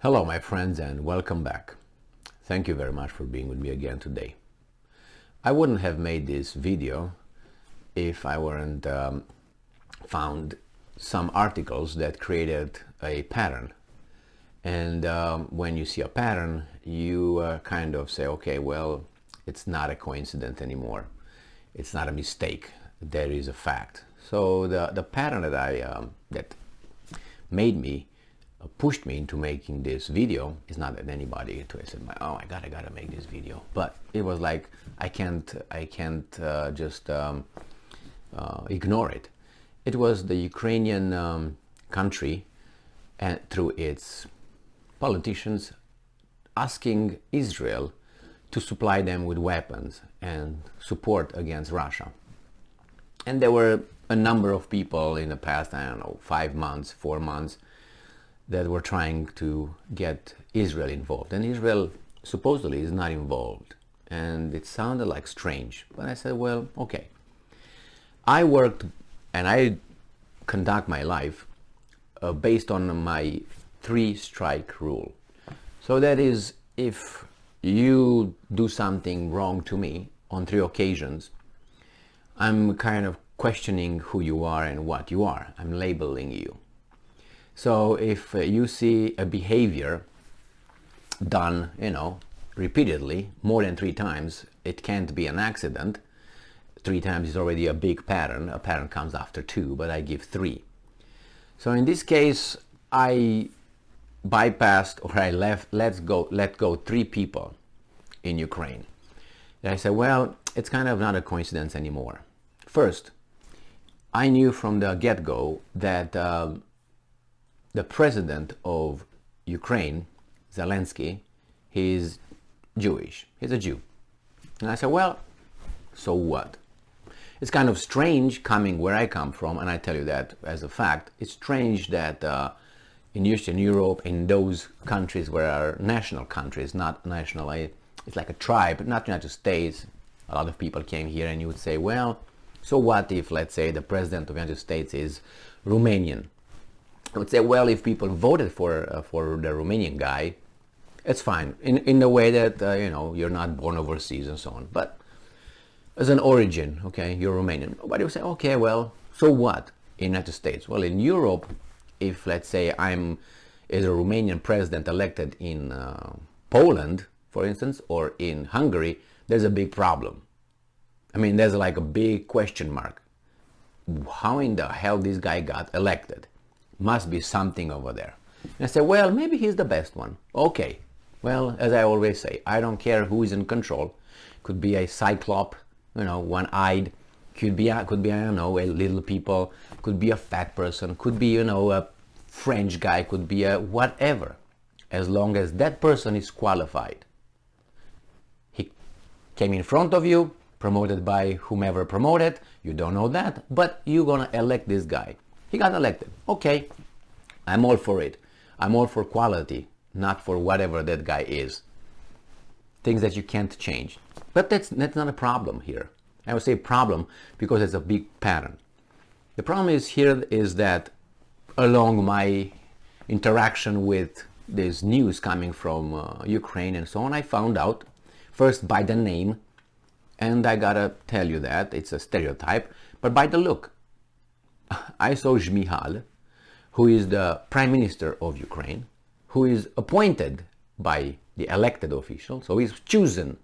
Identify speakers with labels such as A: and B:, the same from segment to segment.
A: Hello my friends and welcome back. Thank you very much for being with me again today. I wouldn't have made this video if I weren't found some articles that created a pattern. And when you see a pattern, you kind of say, okay, well, it's not a coincidence anymore. It's not a mistake. There is a fact. So the pattern that that made me pushed me into making this video is not that anybody said, oh my god, I gotta make this video, but it was like I can't just ignore it. It was the Ukrainian country and through its politicians asking Israel to supply them with weapons and support against Russia. And there were a number of people in the past, I don't know, 5 months, 4 months, that were trying to get Israel involved. And Israel supposedly is not involved. And it sounded like strange. But I said, well, okay. I worked and I conduct my life based on my 3-strike rule. So that is, if you do something wrong to me on 3 occasions, I'm kind of questioning who you are and what you are. I'm labeling you. So if you see a behavior done, repeatedly, more than 3 times, it can't be an accident. 3 times is already a big pattern. A pattern comes after 2, but I give 3. So in this case, I bypassed, or I let go 3 people in Ukraine. And I said, well, it's kind of not a coincidence anymore. First, I knew from the get-go that the president of Ukraine, Zelensky, he's Jewish. He's a Jew. And I said, well, so what? It's kind of strange coming where I come from, and I tell you that as a fact. It's strange that in Eastern Europe, in those countries where are national countries, not national, it's like a tribe, not United States. A lot of people came here and you would say, well, so what if, let's say, the president of the United States is Romanian? I would say, well, if people voted for the Romanian guy, it's fine. In the way that, you're not born overseas and so on. But as an origin, okay, you're Romanian. Nobody would say, okay, well, so what in the United States? Well, in Europe, if, let's say, is a Romanian president elected in Poland, for instance, or in Hungary, there's a big problem. I mean, there's like a big question mark. How in the hell this guy got elected? Must be something over there. And I say, well, maybe he's the best one. Okay. Well, as I always say, I don't care who is in control. Could be a cyclop, one-eyed. Could be, I don't know, a little people. Could be a fat person. Could be, a French guy. Could be a whatever. As long as that person is qualified. He came in front of you, promoted by whomever promoted. You don't know that, but you're gonna elect this guy. He got elected. Okay, I'm all for it. I'm all for quality, not for whatever that guy is. Things that you can't change. But that's not a problem here. I would say problem because it's a big pattern. The problem is that along my interaction with this news coming from Ukraine and so on, I found out first by the name, and I gotta tell you that it's a stereotype, but by the look. I saw Shmyhal, who is the Prime Minister of Ukraine, who is appointed by the elected official, so he's chosen.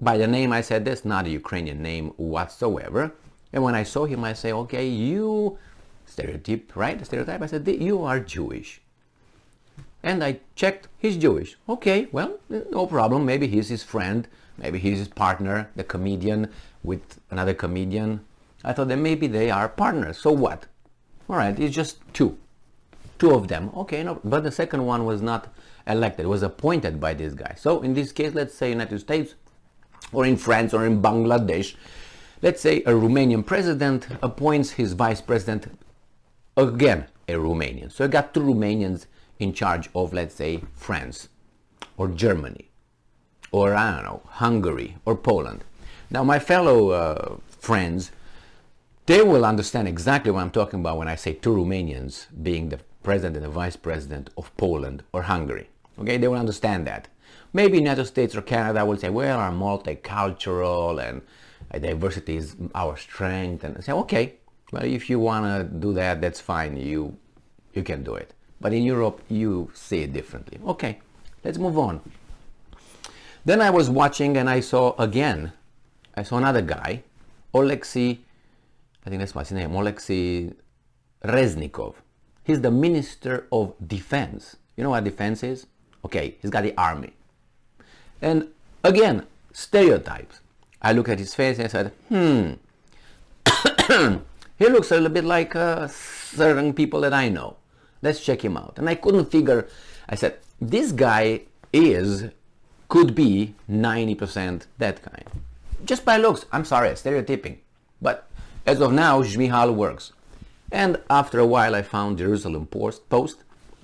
A: By the name, I said, that's not a Ukrainian name whatsoever. And when I saw him, I say, okay, you, stereotype, right? Stereotype, I said, you are Jewish. And I checked, he's Jewish. Okay, well, no problem. Maybe he's his friend, maybe he's his partner, the comedian with another comedian. I thought that maybe they are partners. So what? All right, it's just 2 of them. Okay, no, but the second one was not elected, was appointed by this guy. So in this case, let's say United States or in France or in Bangladesh, let's say a Romanian president appoints his vice president, again a Romanian. So I got 2 Romanians in charge of, let's say, France or Germany or, I don't know, Hungary or Poland. Now my fellow friends, they will understand exactly what I'm talking about when I say 2 Romanians being the president and a vice president of Poland or Hungary. Okay, they will understand that. Maybe United States or Canada will say, well, our multicultural and diversity is our strength, and say, okay, well, if you want to do that, that's fine, you can do it. But in Europe, you see it differently. Okay, let's move on. Then I was watching and I saw another guy, Oleksiy, I think that's my name, Oleksiy Reznikov. He's the Minister of Defense. You know what defense is? Okay, he's got the army. And again, stereotypes. I looked at his face and I said, he looks a little bit like certain people that I know. Let's check him out. And I couldn't figure, I said, this guy could be 90% that kind. Just by looks, I'm sorry, stereotyping. But as of now, Shmyhal works. And after a while I found Jerusalem Post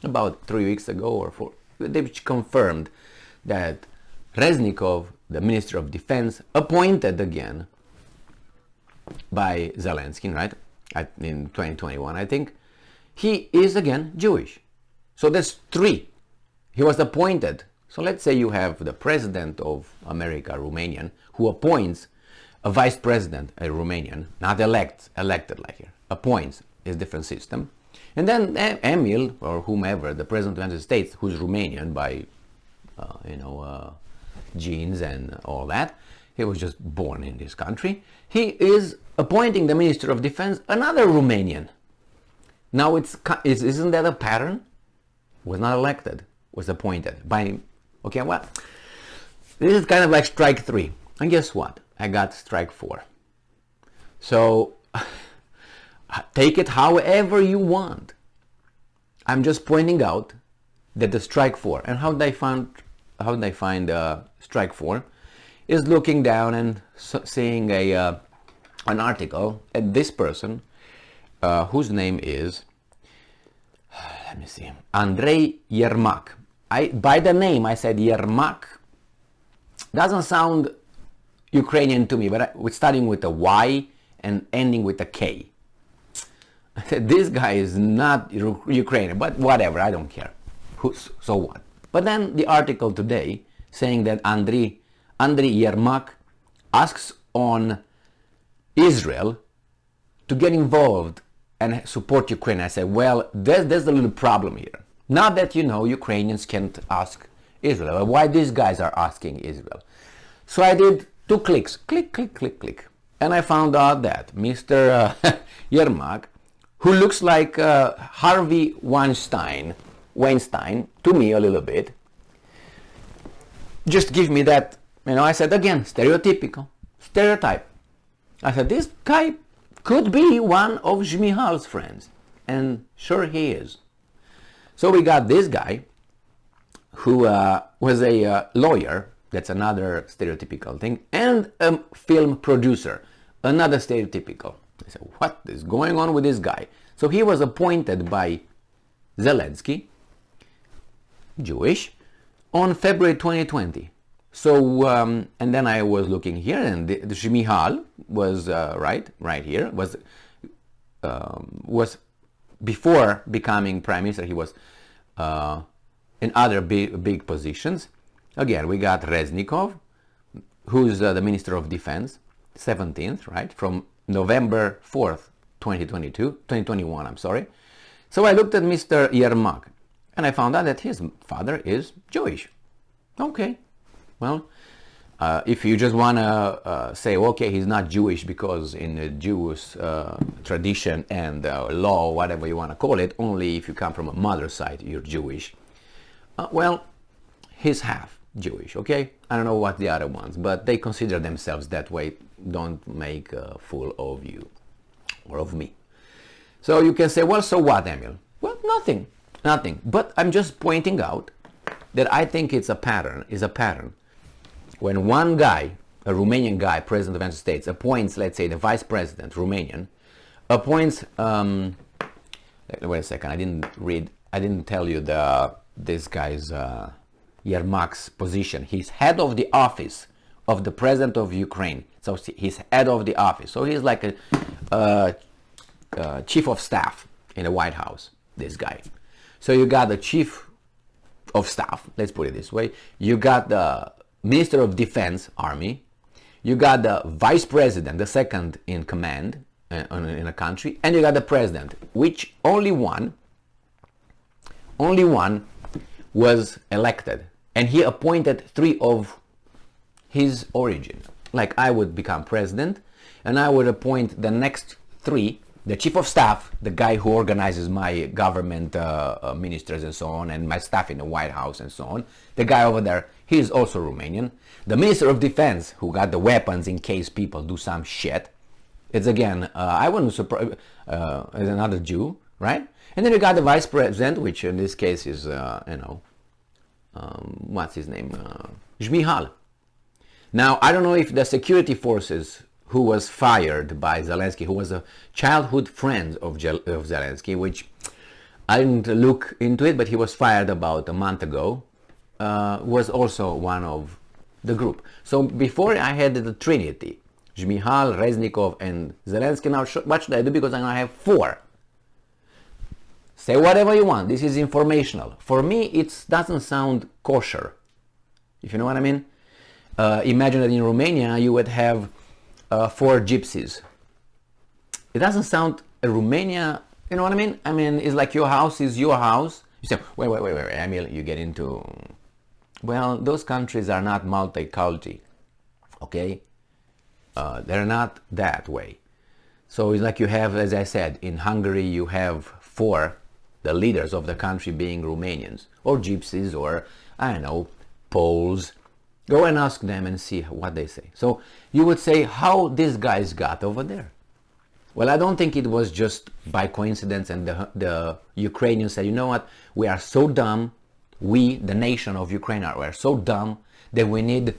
A: about 3 weeks ago or 4, which confirmed that Reznikov, the Minister of Defense, appointed again by Zelensky, right, in 2021, I think, he is again Jewish. So that's 3. He was appointed. So let's say you have the President of America, Romanian, who appoints a Vice President, a Romanian, not elected like here, appoints, is different system. And then Emil, or whomever, the President of the United States, who's Romanian by, genes and all that, he was just born in this country, he is appointing the Minister of Defense, another Romanian. Now, isn't that a pattern? Was not elected, was appointed by, okay, well, this is kind of like strike 3. And guess what? I got strike 4. So, take it however you want. I'm just pointing out that the strike 4, and how they find strike 4, is looking down and seeing an article at this person, whose name is, let me see, Andrei Yermak. By the name I said Yermak. Doesn't sound Ukrainian to me, but starting with a Y and ending with a K. I said, this guy is not Ukrainian, but whatever, I don't care. So what? But then the article today saying that Andrei Yermak asks on Israel to get involved and support Ukraine. I said, well, there's a little problem here. Not that, Ukrainians can't ask Israel. Why these guys are asking Israel? So I did 2 clicks, click, click, click, click. And I found out that Mr. Yermak, who looks like Harvey Weinstein, to me a little bit, just give me that, I said again, stereotype. I said, this guy could be one of Shmyhal's friends. And sure he is. So we got this guy, who was a lawyer, that's another stereotypical thing, and a film producer, another stereotypical. I said, what is going on with this guy? So he was appointed by Zelensky, Jewish, on February 2020. So, and then I was looking here, and the Shmyhal was right here, was before becoming prime minister, he was in other big positions. Again, we got Reznikov, who's the Minister of Defense, 17th, right, from November 4th, 2021, I'm sorry. So I looked at Mr. Yermak, and I found out that his father is Jewish. Okay, well, if you just want to say, okay, he's not Jewish because in the Jewish tradition and law, whatever you want to call it, only if you come from a mother's side, you're Jewish. Well, he's half Jewish, okay? I don't know what the other ones, but they consider themselves that way. Don't make a fool of you or of me. So you can say, well, so what, Emil? Well, nothing. But I'm just pointing out that I think it's a pattern, When one guy, a Romanian guy, President of the United States, appoints, let's say, the Vice President, Romanian, appoints, wait a second, I didn't tell you this guy's, Yermak's position. He's head of the office of the President of Ukraine. So he's head of the office. So he's like a chief of staff in the White House, this guy. So you got the chief of staff, let's put it this way. You got the Minister of Defense, Army. You got the Vice President, the second in command in a country, and you got the President, which only one was elected, and he appointed 3 of his origin. Like I would become president, and I would appoint the next 3, the chief of staff, the guy who organizes my government ministers and so on, and my staff in the White House and so on. The guy over there, he is also Romanian. The Minister of Defense, who got the weapons in case people do some shit. It's again, I wouldn't surprise, as another Jew, right? And then you got the Vice President, which in this case is, what's his name? Shmyhal. Now, I don't know if the security forces who was fired by Zelensky, who was a childhood friend of Zelensky, which I didn't look into it, but he was fired about a month ago, was also one of the group. So before I had the Trinity, Shmyhal, Reznikov, and Zelensky. Now what should I do? Because I'm going to have 4. Say whatever you want. This is informational. For me, it doesn't sound kosher, if you know what I mean. Imagine that in Romania you would have 4 gypsies. It doesn't sound Romania, you know what I mean? I mean, it's like your house is your house. You say, wait, Emil, you get into, well, those countries are not multi-culti, okay? They're not that way. So it's like you have, as I said, in Hungary you have 4, the leaders of the country being Romanians, or gypsies, or, I don't know, Poles. Go and ask them and see what they say. So you would say how these guys got over there. Well, I don't think it was just by coincidence and the Ukrainians said, you know what, we are so dumb, we, the nation of Ukraine, are so dumb that we need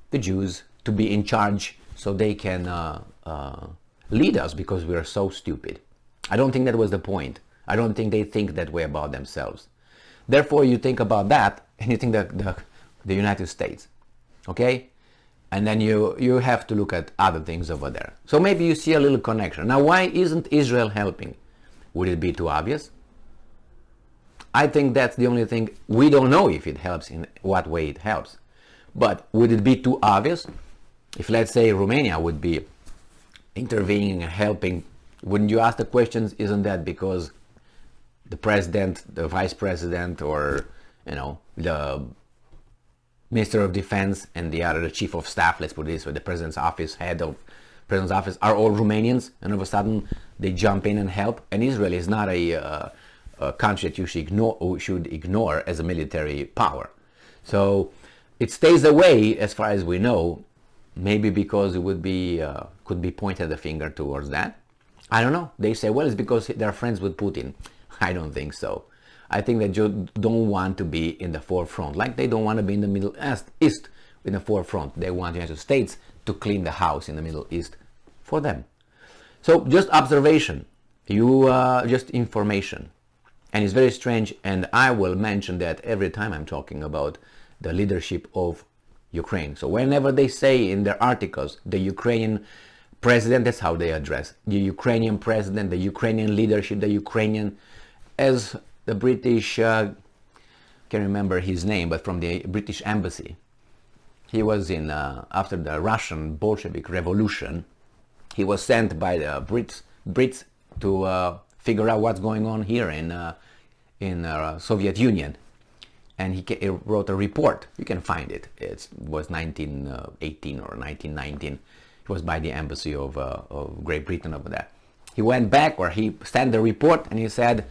A: the Jews to be in charge so they can lead us because we are so stupid. I don't think that was the point. I don't think they think that way about themselves. Therefore, you think about that and you think that the United States. Okay, and then you have to look at other things over there. So maybe you see a little connection. Now, why isn't Israel helping? Would it be too obvious? I think that's the only thing. We don't know if it helps, in what way it helps. But would it be too obvious? If, let's say, Romania would be intervening and helping, wouldn't you ask the questions, isn't that because the president, the vice president, or, you know, the Minister of Defense and the chief of staff, let's put it this way, the president's office, head of president's office, are all Romanians, and all of a sudden they jump in and help. And Israel is not a country that you should ignore as a military power. So it stays away, as far as we know, maybe because it would be could be pointed the finger towards that. I don't know. They say, well, it's because they're friends with Putin. I don't think so. I think that you don't want to be in the forefront, like they don't want to be in the Middle East in the forefront. They want the United States to clean the house in the Middle East for them. So just observation, just information. And it's very strange, and I will mention that every time I'm talking about the leadership of Ukraine. So whenever they say in their articles, the Ukrainian president, that's how they address the Ukrainian president, the Ukrainian leadership, the Ukrainian, as the British, can't remember his name, but from the British embassy. He was in, after the Russian Bolshevik Revolution, he was sent by the Brits to figure out what's going on here in Soviet Union. And he wrote a report. You can find it. It was 1918 or 1919. It was by the embassy of Great Britain over there. He went back, or he sent the report, and he said,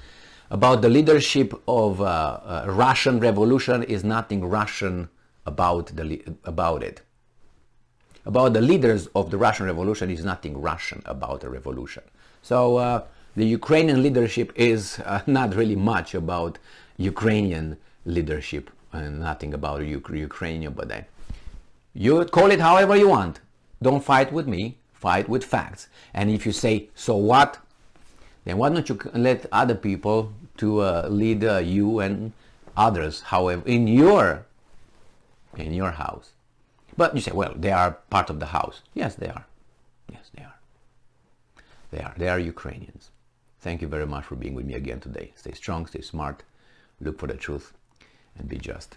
A: about the leadership of Russian Revolution is nothing Russian about it. About the leaders of the Russian Revolution is nothing Russian about the revolution. So the Ukrainian leadership is not really much about Ukrainian leadership and nothing about Ukrainian, but then you call it however you want. Don't fight with me, fight with facts. And if you say, so what? Then why don't you let other people to lead you and others, however, in your house? But you say, well, they are part of the house. Yes, they are. Yes, they are. They are Ukrainians. Thank you very much for being with me again today. Stay strong, stay smart, look for the truth and be just.